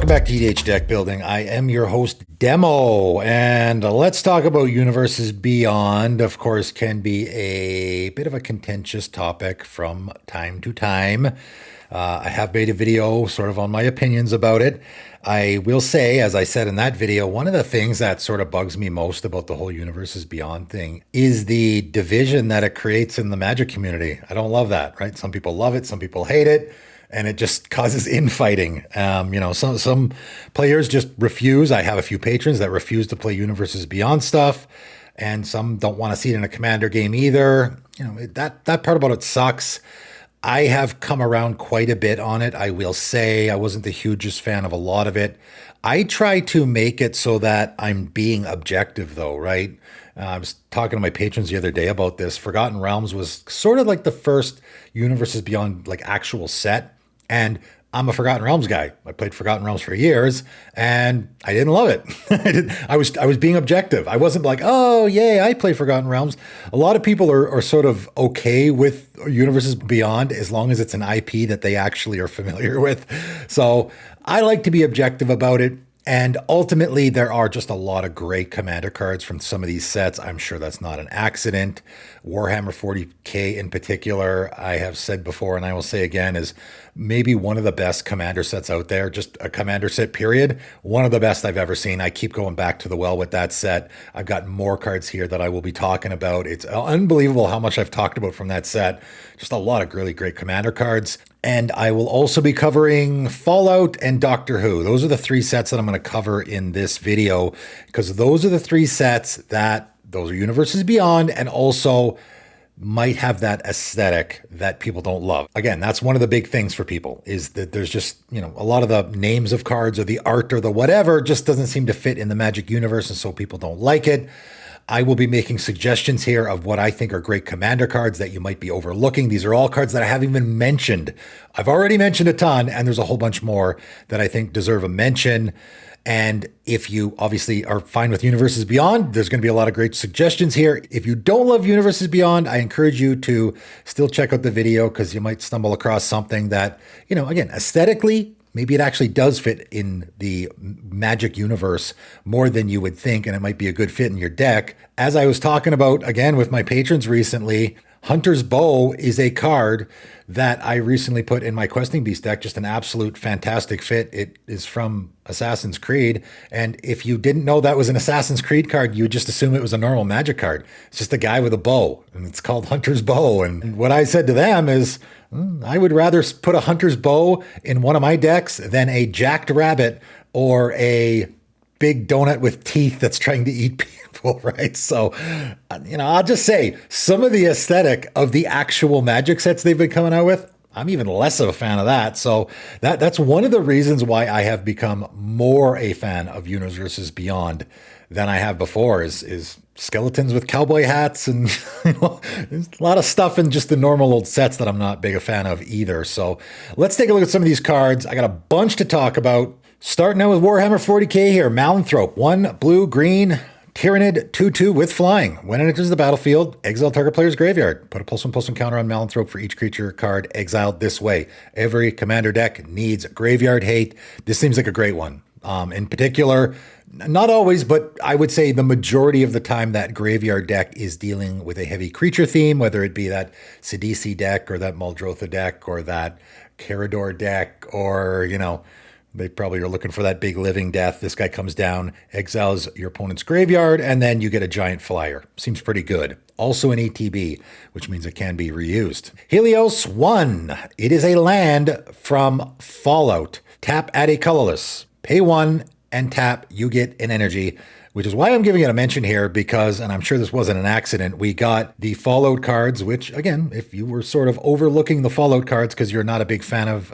Welcome back to EDH Deck Building. I am your host, Demo, and let's talk about Universes Beyond. Of course, can be a bit of a contentious topic from time to time. I have made a video sort of on my opinions about it. I will say, as I said in that video, one of the things that sort of bugs me most about the whole Universes Beyond thing is the division that it creates in the Magic community. I don't love that, right? Some people love it, some people hate it. And it just causes infighting. Some players just refuse. I have a few patrons that refuse to play Universes Beyond stuff, and some don't want to see it in a Commander game either. That part about it sucks. I have come around quite a bit on it. I will say I wasn't the hugest fan of a lot of it. I try to make it so that I'm being objective, though, right? I was talking to my patrons the other day about this. Forgotten Realms was sort of like the first Universes Beyond like actual set. And I'm a Forgotten Realms guy. I played Forgotten Realms for years, and I didn't love it. I was being objective. I wasn't like, oh, yay, I play Forgotten Realms. A lot of people are sort of okay with Universes Beyond as long as it's an IP that they actually are familiar with. So I like to be objective about it. And ultimately, there are just a lot of great Commander cards from some of these sets. I'm sure that's not an accident. Warhammer 40K in particular, I have said before, and I will say again, is maybe one of the best Commander sets out there. Just a Commander set, period. One of the best I've ever seen. I keep going back to the well with that set. I've got more cards here that I will be talking about. It's unbelievable how much I've talked about from that set. Just a lot of really great Commander cards. And I will also be covering Fallout and Doctor Who. Those are the three sets that I'm going to cover in this video, because those are the three sets that those are Universes Beyond and also might have that aesthetic that people don't love. Again, that's one of the big things for people is that there's just, a lot of the names of cards or the art or the whatever just doesn't seem to fit in the Magic universe, and so people don't like it. I will be making suggestions here of what I think are great Commander cards that you might be overlooking. These are all cards that I haven't even mentioned. I've already mentioned a ton, and there's a whole bunch more that I think deserve a mention. And if you obviously are fine with Universes Beyond, there's going to be a lot of great suggestions here. If you don't love Universes Beyond, I encourage you to still check out the video, because you might stumble across something that, again, aesthetically, maybe it actually does fit in the Magic universe more than you would think, and it might be a good fit in your deck. As I was talking about, again, with my patrons recently, Hunter's Bow is a card that I recently put in my Questing Beast deck. Just an absolute fantastic fit. It is from Assassin's Creed. And if you didn't know that was an Assassin's Creed card, you would just assume it was a normal Magic card. It's just a guy with a bow, and it's called Hunter's Bow. And what I said to them is, I would rather put a Hunter's Bow in one of my decks than a jacked rabbit or a big donut with teeth that's trying to eat people, right? So, I'll just say some of the aesthetic of the actual Magic sets they've been coming out with, I'm even less of a fan of that. So that's one of the reasons why I have become more a fan of Universes Beyond than I have before is skeletons with cowboy hats and there's a lot of stuff in just the normal old sets that I'm not big a fan of either. So let's take a look at some of these cards. I got a bunch to talk about. Starting out with Warhammer 40K here. Malanthrope, 1 blue, green, Tyrannid, 2/2 with flying. When it enters the battlefield, exile target player's graveyard. Put a +1/+1 counter on Malanthrope for each creature card exiled this way. Every Commander deck needs graveyard hate. This seems like a great one. In particular, not always, but I would say the majority of the time that graveyard deck is dealing with a heavy creature theme, whether it be that Sidisi deck or that Muldrotha deck or that Carador deck or, they probably are looking for that big living death. This guy comes down, exiles your opponent's graveyard, and then you get a giant flyer. Seems pretty good. Also an ETB, which means it can be reused. Helios 1. It is a land from Fallout. Tap, add a colorless. Pay 1 and tap, you get an energy, which is why I'm giving it a mention here because, and I'm sure this wasn't an accident, we got the Fallout cards, which again, if you were sort of overlooking the Fallout cards because you're not a big fan of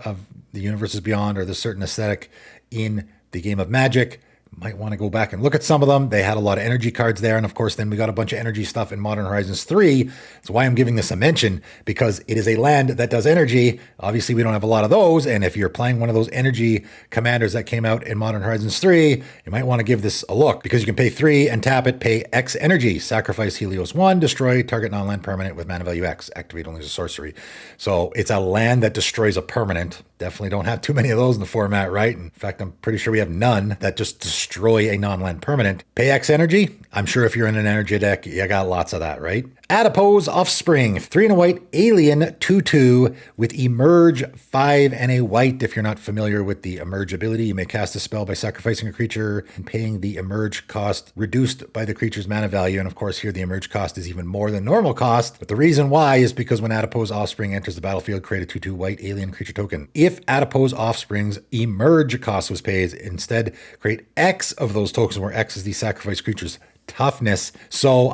the Universes Beyond or the certain aesthetic in the game of Magic, might want to go back and look at some of them. They had a lot of energy cards there. And of course, then we got a bunch of energy stuff in Modern Horizons 3. That's why I'm giving this a mention, because it is a land that does energy. Obviously, we don't have a lot of those. And if you're playing one of those energy commanders that came out in Modern Horizons 3, you might want to give this a look, because you can pay 3 and tap it, pay X energy, sacrifice Helios 1, destroy target non-land permanent with mana value X, activate only as a sorcery. So it's a land that destroys a permanent. definitely don't have too many of those in the format, right? In fact, I'm pretty sure we have none that just destroy a non-land permanent. Pay X energy. I'm sure if you're in an energy deck, you got lots of that, right? Adipose Offspring, 3 and a white, alien, 2/2 with Emerge, 5 and a white. If you're not familiar with the Emerge ability, you may cast a spell by sacrificing a creature and paying the Emerge cost reduced by the creature's mana value. And of course, here the Emerge cost is even more than normal cost. But the reason why is because when Adipose Offspring enters the battlefield, create a 2/2 white alien creature token. If Adipose Offspring's Emerge cost was paid, instead create X of those tokens, where X is the sacrifice creature's toughness. So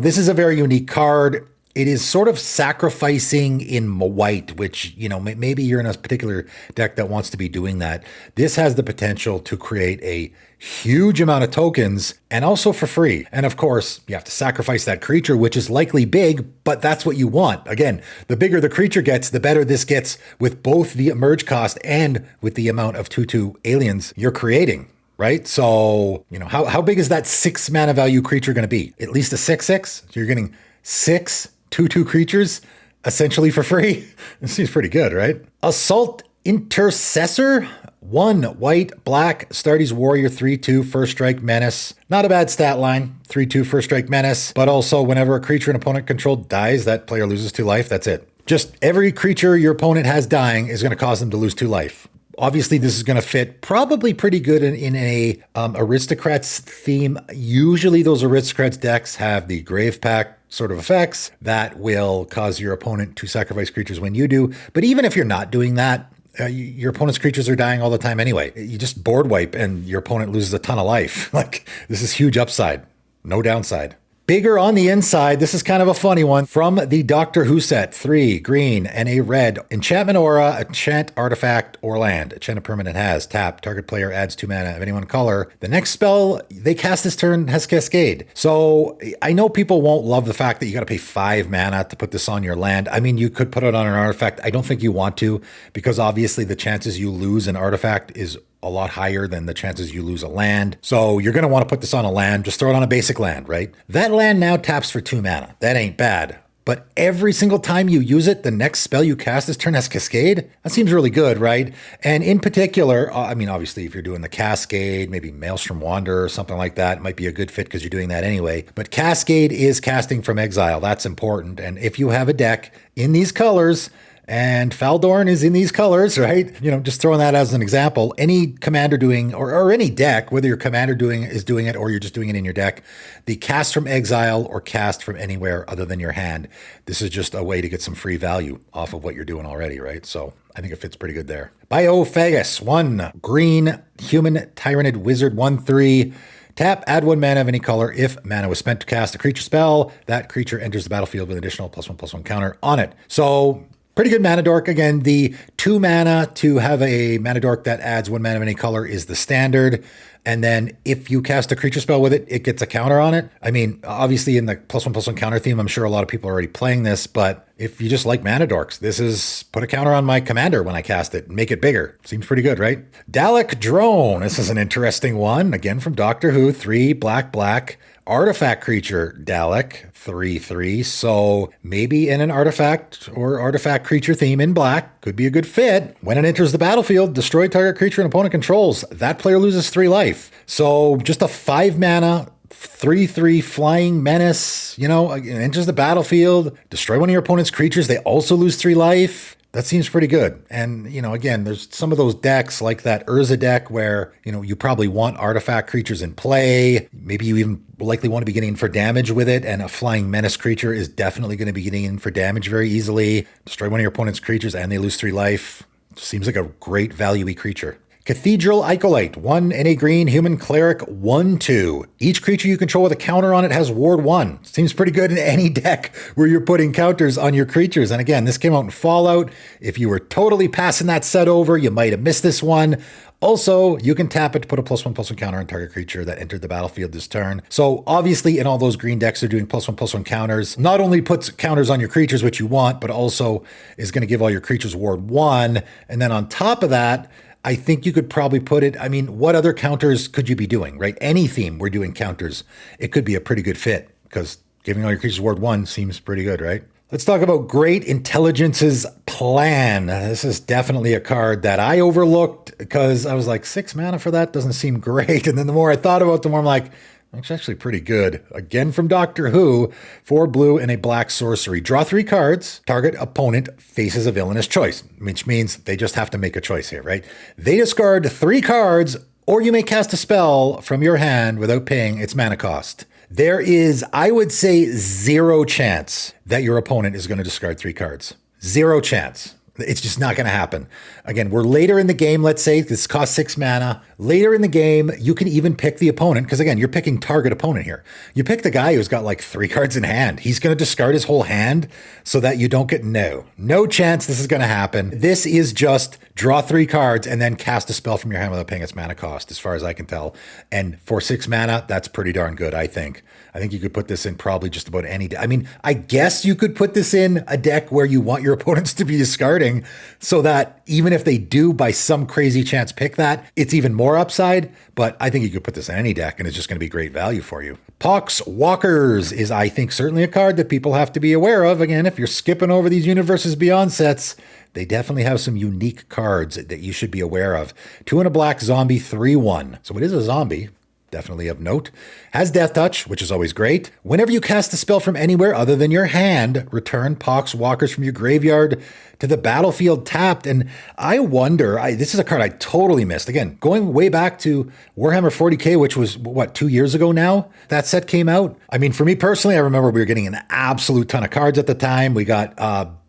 this is a very unique card. It is sort of sacrificing in white, which, maybe you're in a particular deck that wants to be doing that. This has the potential to create a huge amount of tokens and also for free. And of course, you have to sacrifice that creature, which is likely big, but that's what you want. Again, the bigger the creature gets, the better this gets with both the Emerge cost and with the amount of 2/2 aliens you're creating. Right? So, how big is that 6 mana value creature going to be? At least a 6/6? So you're getting 6 2/2 creatures essentially for free? This seems pretty good, right? Assault Intercessor, 1 white, black, Astartes Warrior, 3/2, first strike menace. Not a bad stat line, 3/2 first strike menace, but also whenever a creature an opponent controlled dies, that player loses 2 life. That's it. Just every creature your opponent has dying is going to cause them to lose 2 life. Obviously, this is going to fit probably pretty good in a Aristocrats theme. Usually those Aristocrats decks have the Grave Pact sort of effects that will cause your opponent to sacrifice creatures when you do. But even if you're not doing that, your opponent's creatures are dying all the time anyway. You just board wipe and your opponent loses a ton of life. Like, this is huge upside, no downside. Bigger on the inside, this is kind of a funny one. From the Doctor Who set, 3 green and a red. Enchantment Aura, enchant artifact or land. Enchant a permanent has tap. Target player adds 2 mana of any one color. The next spell they cast this turn has Cascade. So I know people won't love the fact that you got to pay 5 mana to put this on your land. I mean, you could put it on an artifact. I don't think you want to, because obviously the chances you lose an artifact is a lot higher than the chances you lose a land. So you're going to want to put this on a land. Just throw it on a basic land, right? That land now taps for 2 mana. That ain't bad. But every single time you use it, the next spell you cast this turn has Cascade. That seems really good, right? And in particular, obviously, if you're doing the Cascade, maybe Maelstrom Wanderer or something like that, it might be a good fit because you're doing that anyway. But Cascade is casting from exile. That's important. And if you have a deck in these colors, and Faldorn is in these colors, right? Just throwing that as an example. Any commander doing, or any deck, whether your commander is doing it or you're just doing it in your deck, the cast from exile or cast from anywhere other than your hand, this is just a way to get some free value off of what you're doing already, right? So I think it fits pretty good there. Biophagus, 1 green, human, Tyrannid Wizard, 1/3. Tap, add 1 mana of any color. If mana was spent to cast a creature spell, that creature enters the battlefield with an additional +1/+1 counter on it. So pretty good mana dork. Again, the 2 mana to have a mana dork that adds 1 mana of any color is the standard. And then if you cast a creature spell with it, it gets a counter on it. I mean, obviously in the +1/+1 counter theme, I'm sure a lot of people are already playing this, but if you just like mana dorks, this is put a counter on my commander when I cast it and make it bigger. Seems pretty good, right? Dalek Drone. This is an interesting one. Again, from Doctor Who, 3 black. Artifact creature, Dalek, 3/3. So maybe in an artifact or artifact creature theme in black could be a good fit. When it enters the battlefield, destroy target creature an opponent controls. That player loses 3 life. So just a 5 mana, 3/3 flying menace, it enters the battlefield, destroy one of your opponent's creatures. They also lose 3 life. That seems pretty good. And, again, there's some of those decks like that Urza deck where, you probably want artifact creatures in play. Maybe you even likely want to be getting in for damage with it. And a flying menace creature is definitely going to be getting in for damage very easily. Destroy one of your opponent's creatures and they lose 3 life. Seems like a great value-y creature. Cathedral Icolite, 1 and a green, human cleric, 1/2. Each creature you control with a counter on it has ward 1. Seems pretty good in any deck where you're putting counters on your creatures. And again, this came out in Fallout. If you were totally passing that set over, you might have missed this one. Also, you can tap it to put a +1/+1 counter on target creature that entered the battlefield this turn. So obviously in all those green decks are doing +1/+1 counters. Not only puts counters on your creatures, which you want, but also is going to give all your creatures ward 1. And then on top of that, I think you could probably put it, what other counters could you be doing, right? Any theme we're doing counters. It could be a pretty good fit because giving all your creatures ward 1 seems pretty good, right? Let's talk about Great Intelligence's Plan. This is definitely a card that I overlooked because I was like, 6 mana for that doesn't seem great. And then the more I thought about it, the more I'm like, it's actually pretty good. Again from Doctor Who, 4 blue and a black sorcery. Draw 3 cards. Target opponent faces a villainous choice, which means they just have to make a choice here, right? They discard 3 cards, or you may cast a spell from your hand without paying its mana cost. There is, I would say, 0 chance that your opponent is going to discard 3 cards. 0 chance. It's just not going to happen. Again, we're later in the game, let's say. This costs 6 mana. Later in the game, you can even pick the opponent, because again, you're picking target opponent here. You pick the guy who's got like 3 cards in hand. He's going to discard his whole hand so that you don't get no chance this is going to happen. This is just draw 3 cards and then cast a spell from your hand without paying its mana cost, as far as I can tell. And for 6 mana, that's pretty darn good, I think. I think you could put this in probably just about any deck. I mean, I guess you could put this in a deck where you want your opponents to be discarding so that even if they do by some crazy chance pick that, it's even more upside. But I think you could put this in any deck and it's just going to be great value for you. Poxwalkers is, I think, certainly a card that people have to be aware of. Again, if you're skipping over these Universes Beyond sets, they definitely have some unique cards that you should be aware of. 2 and a black zombie, 3/1. So it is a zombie. Definitely of note. Has Death Touch, which is always great. Whenever you cast a spell from anywhere other than your hand, return Poxwalkers from your graveyard to the battlefield tapped. And I wonder, this is a card I totally missed. Again, going way back to Warhammer 40K, which was, 2 years ago now, that set came out. I mean, for me personally, I remember we were getting an absolute ton of cards at the time. We got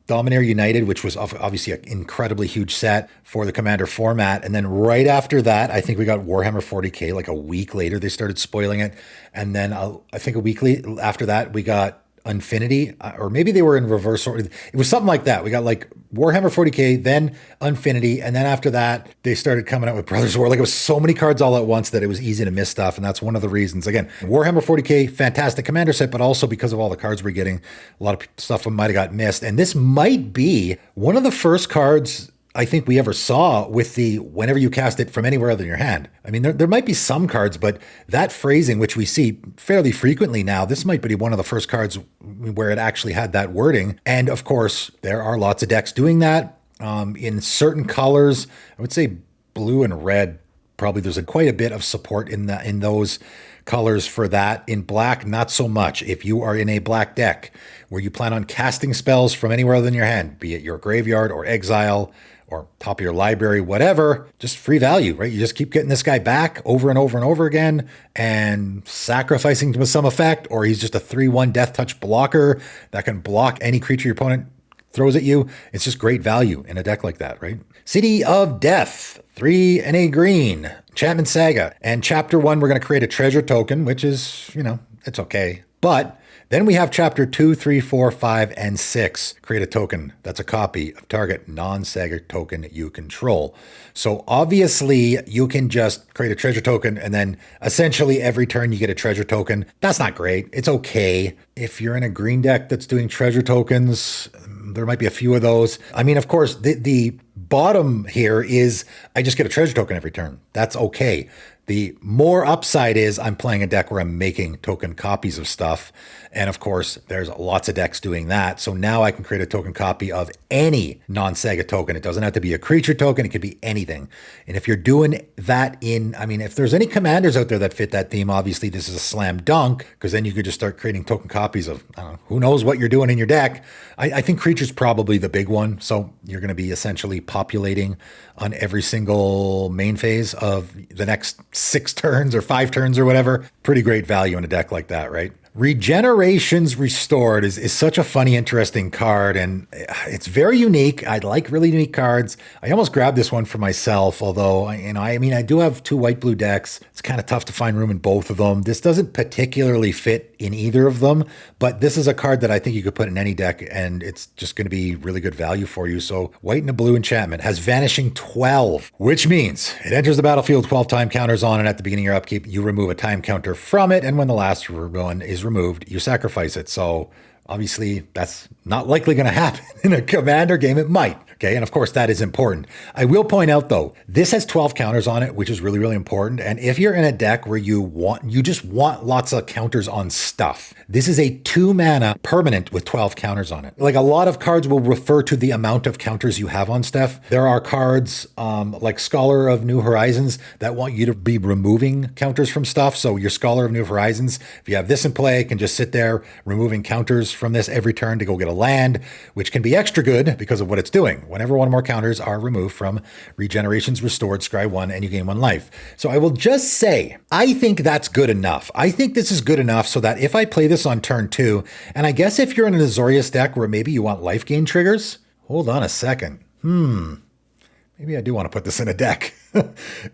Dominator United, which was obviously an incredibly huge set for the Commander format. And then right after that, I think we got Warhammer 40K, like a week later, they started spoiling it. And then I think a week after that, we got Infinity, or maybe they were in reverse order. It was something like that. We got like Warhammer 40K, then Infinity, and then after that, they started coming out with Brothers War. Like it was so many cards all at once that it was easy to miss stuff, and that's one of the reasons. Again, Warhammer 40K, fantastic Commander set, but also because of all the cards we're getting, a lot of stuff might have got missed. And this might be one of the first cards I think we ever saw with the whenever you cast it from anywhere other than your hand. I mean, there might be some cards, but that phrasing, which we see fairly frequently now, this might be one of the first cards where it actually had that wording. And of course, there are lots of decks doing that in certain colors. I would say blue and red, probably there's quite a bit of support in those colors for that. In black, not so much. If you are in a black deck where you plan on casting spells from anywhere other than your hand, be it your graveyard or exile, or top of your library, whatever, just free value, right? You just keep getting this guy back over and over and over again and sacrificing to some effect, or he's just a 3/1 death touch blocker that can block any creature your opponent throws at you. It's just great value in a deck like that, right? City of Death, 3 and a green, Enchantment Saga. And chapter 1, we're going to create a treasure token, which is, it's okay. But then we have chapter 2, 3, 4, 5, and 6. Create a token that's a copy of target non-Saga token you control. So obviously you can just create a treasure token and then essentially every turn you get a treasure token. That's not great. It's okay. If you're in a green deck that's doing treasure tokens, there might be a few of those. I mean, of course, the bottom here is I just get a treasure token every turn. That's okay. The more upside is I'm playing a deck where I'm making token copies of stuff. And of course, there's lots of decks doing that. So now I can create a token copy of any non-Saga token. It doesn't have to be a creature token. It could be anything. And if you're doing that if there's any commanders out there that fit that theme, obviously this is a slam dunk, because then you could just start creating token copies of, who knows what you're doing in your deck. I think creature's probably the big one. So you're going to be essentially populating on every single main phase of the next 6 turns or 5 turns or whatever. Pretty great value in a deck like that, right? Regenerations Restored is such a funny, interesting card, and it's very unique. I like really unique cards. I almost grabbed this one for myself, although, I do have 2 white-blue decks. It's kind of tough to find room in both of them. This doesn't particularly fit in either of them, but this is a card that I think you could put in any deck, and it's just going to be really good value for you. So white and a blue enchantment has Vanishing 12, which means it enters the battlefield, 12 time counters on, and at the beginning of your upkeep, you remove a time counter from it, and when the last one is removed, you sacrifice it. So obviously that's not likely going to happen in a commander game. It might, Okay. And of course, that is important. I will point out though, this has 12 counters on it, which is really, really important. And if you're in a deck where you just want lots of counters on stuff, this is a 2 mana permanent with 12 counters on it. Like a lot of cards will refer to the amount of counters you have on stuff. There are cards like Scholar of New Horizons that want you to be removing counters from stuff. So your Scholar of New Horizons, if you have this in play, can just sit there removing counters from this every turn to go get a land, which can be extra good because of what it's doing. Whenever one or more counters are removed from regenerations restored, scry 1 and you gain 1 life. So I will just say, I think that's good enough. I think this is good enough so that if I play this on turn 2, and I guess if you're in an Azorius deck where maybe you want life gain triggers, hold on a second. Maybe I do want to put this in a deck.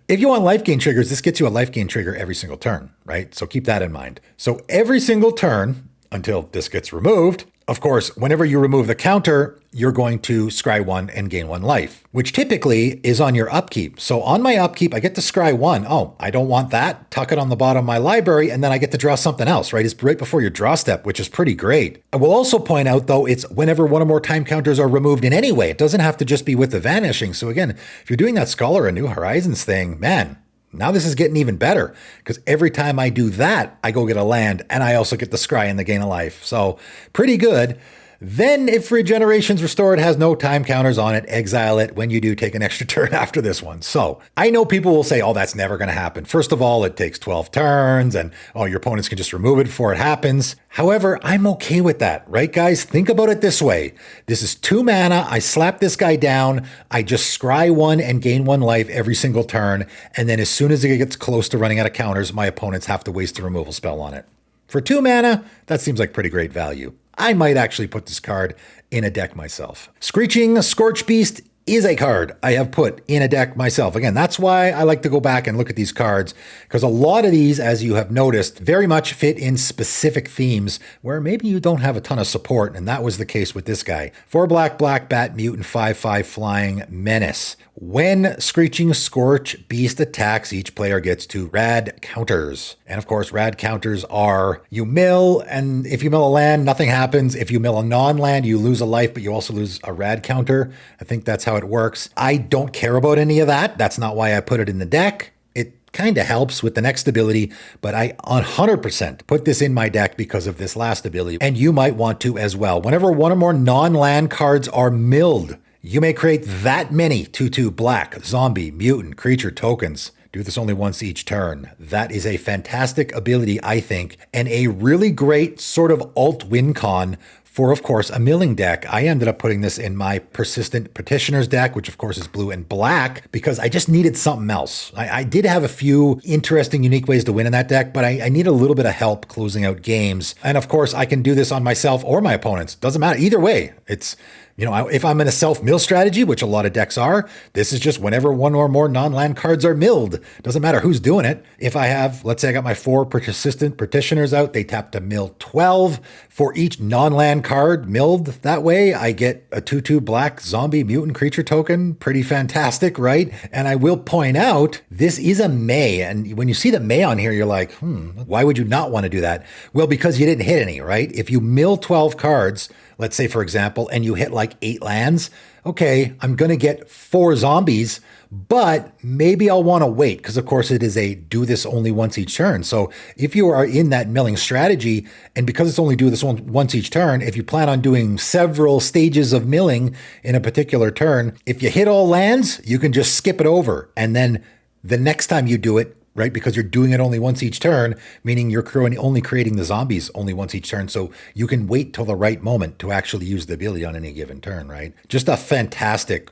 If you want life gain triggers, this gets you a life gain trigger every single turn, right? So keep that in mind. So every single turn until this gets removed, of course, whenever you remove the counter, you're going to scry 1 and gain 1 life, which typically is on your upkeep. So on my upkeep, I get to scry 1. Oh, I don't want that. Tuck it on the bottom of my library, and then I get to draw something else, right? It's right before your draw step, which is pretty great. I will also point out, though, it's whenever one or more time counters are removed in any way. It doesn't have to just be with the vanishing. So again, if you're doing that Scholar of New Horizons thing, man, now this is getting even better because every time I do that, I go get a land and I also get the scry and the gain of life. So pretty good. Then if Regenerations Restored has no time counters on it, exile it when you do take an extra turn after this one. So I know people will say, oh, that's never going to happen. First of all, it takes 12 turns and oh, your opponents can just remove it before it happens. However, I'm okay with that, right, guys? Think about it this way. This is 2 mana. I slap this guy down. I just scry 1 and gain 1 life every single turn. And then as soon as it gets close to running out of counters, my opponents have to waste the removal spell on it. For 2 mana, that seems like pretty great value. I might actually put this card in a deck myself. Screeching Scorch Beast is a card I have put in a deck myself. Again, that's why I like to go back and look at these cards, because a lot of these, as you have noticed, very much fit in specific themes where maybe you don't have a ton of support, and that was the case with this guy. 4 black, bat, mutant, 5/5 flying menace. When Screeching Scorch Beast attacks, each player gets 2 rad counters. And of course, rad counters are you mill, and if you mill a land, nothing happens. If you mill a non-land, you lose a life, but you also lose a rad counter. I think that's how it works. I don't care about any of that. That's not why I put it in the deck. It kind of helps with the next ability, but I 100% put this in my deck because of this last ability. And you might want to as well. Whenever one or more non-land cards are milled, you may create that many 2/2 black, zombie, mutant, creature tokens. Do this only once each turn. That is a fantastic ability, I think, and a really great sort of alt win con for, of course, a milling deck. I ended up putting this in my Persistent Petitioners deck, which of course is blue and black, because I just needed something else. I did have a few interesting, unique ways to win in that deck, but I need a little bit of help closing out games. And of course, I can do this on myself or my opponents. Doesn't matter. Either way, it's, you know, if I'm in a self-mill strategy, which a lot of decks are, this is just whenever one or more non-land cards are milled. Doesn't matter who's doing it. If I have, let's say I got my 4 Persistent Petitioners out, they tap to mill 12. For each non-land card milled that way, I get a 2/2 black zombie mutant creature token. Pretty fantastic, right? And I will point out, this is a May. And when you see the May on here, you're like, why would you not want to do that? Well, because you didn't hit any, right? If you mill 12 cards, let's say, for example, and you hit like 8 lands, okay, I'm going to get 4 zombies, but maybe I'll want to wait because, of course, it is a do this only once each turn. So if you are in that milling strategy, and because it's only do this once each turn, if you plan on doing several stages of milling in a particular turn, if you hit all lands, you can just skip it over. And then the next time you do it, right? Because you're doing it only once each turn, meaning you're only creating the zombies only once each turn. So you can wait till the right moment to actually use the ability on any given turn, right? Just a fantastic,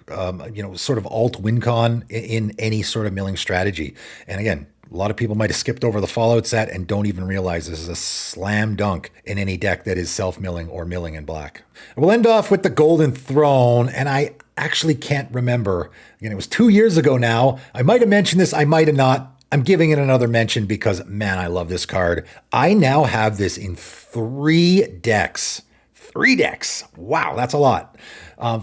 sort of alt win con in any sort of milling strategy. And again, a lot of people might have skipped over the Fallout set and don't even realize this is a slam dunk in any deck that is self-milling or milling in black. We'll end off with the Golden Throne, and I actually can't remember. Again, it was 2 years ago now. I might have mentioned this, I might have not. I'm giving it another mention because, man, I love this card. I now have this in 3 decks. 3 decks. Wow, that's a lot.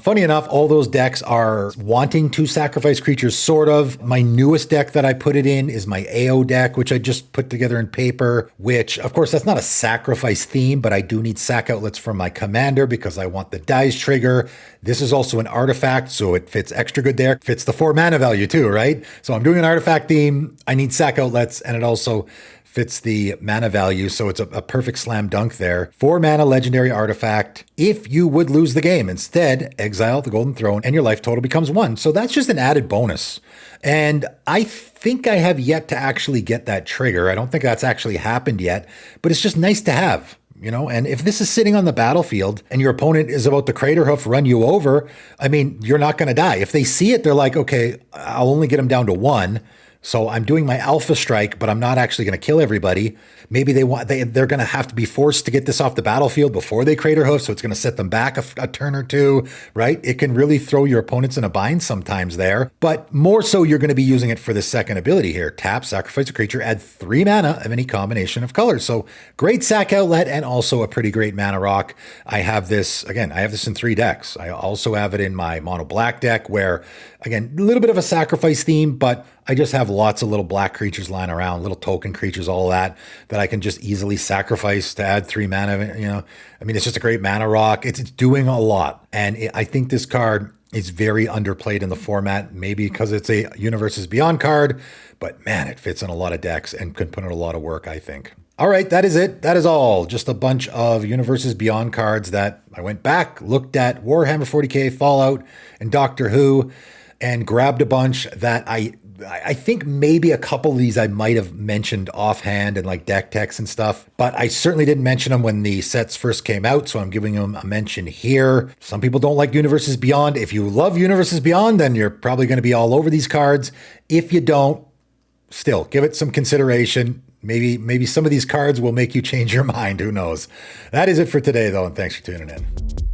Funny enough, all those decks are wanting to sacrifice creatures, sort of. My newest deck that I put it in is my AO deck, which I just put together in paper, which, of course, that's not a sacrifice theme, but I do need sack outlets for my commander because I want the dies trigger. This is also an artifact, so it fits extra good there. Fits the 4 mana value too, right? So I'm doing an artifact theme. I need sack outlets, and it also fits the mana value, so it's a perfect slam dunk there. 4 mana legendary artifact. If you would lose the game, instead, exile the Golden Throne and your life total becomes 1. So that's just an added bonus. And I think I have yet to actually get that trigger. I don't think that's actually happened yet, but it's just nice to have. And if this is sitting on the battlefield and your opponent is about to crater hoof run you over, I mean, you're not going to die. If they see it, they're like, okay, I'll only get them down to 1. So I'm doing my alpha strike, but I'm not actually going to kill everybody. Maybe they're going to have to be forced to get this off the battlefield before they crater hoof, so it's going to set them back a turn or two, right? It can really throw your opponents in a bind sometimes there, but more so you're going to be using it for the second ability here. Tap, sacrifice a creature, add 3 mana of any combination of colors. So great sack outlet and also a pretty great mana rock. I have this in 3 decks. I also have it in my mono black deck where, again, a little bit of a sacrifice theme, but I just have lots of little black creatures lying around, little token creatures, all that I can just easily sacrifice to add 3 mana. I mean, it's just a great mana rock. It's doing a lot. And I think this card is very underplayed in the format, maybe because it's a Universes Beyond card, but man, it fits in a lot of decks and can put in a lot of work, I think. All right, that is it. That is all. Just a bunch of Universes Beyond cards that I went back, looked at Warhammer 40k, Fallout, and Doctor Who, and grabbed a bunch that I think maybe a couple of these I might have mentioned offhand in like deck techs and stuff, but I certainly didn't mention them when the sets first came out, so I'm giving them a mention here. Some people don't like Universes Beyond. If you love Universes Beyond, then you're probably going to be all over these cards. If you don't, still give it some consideration. Maybe some of these cards will make you change your mind. Who knows? That is it for today, though, and thanks for tuning in.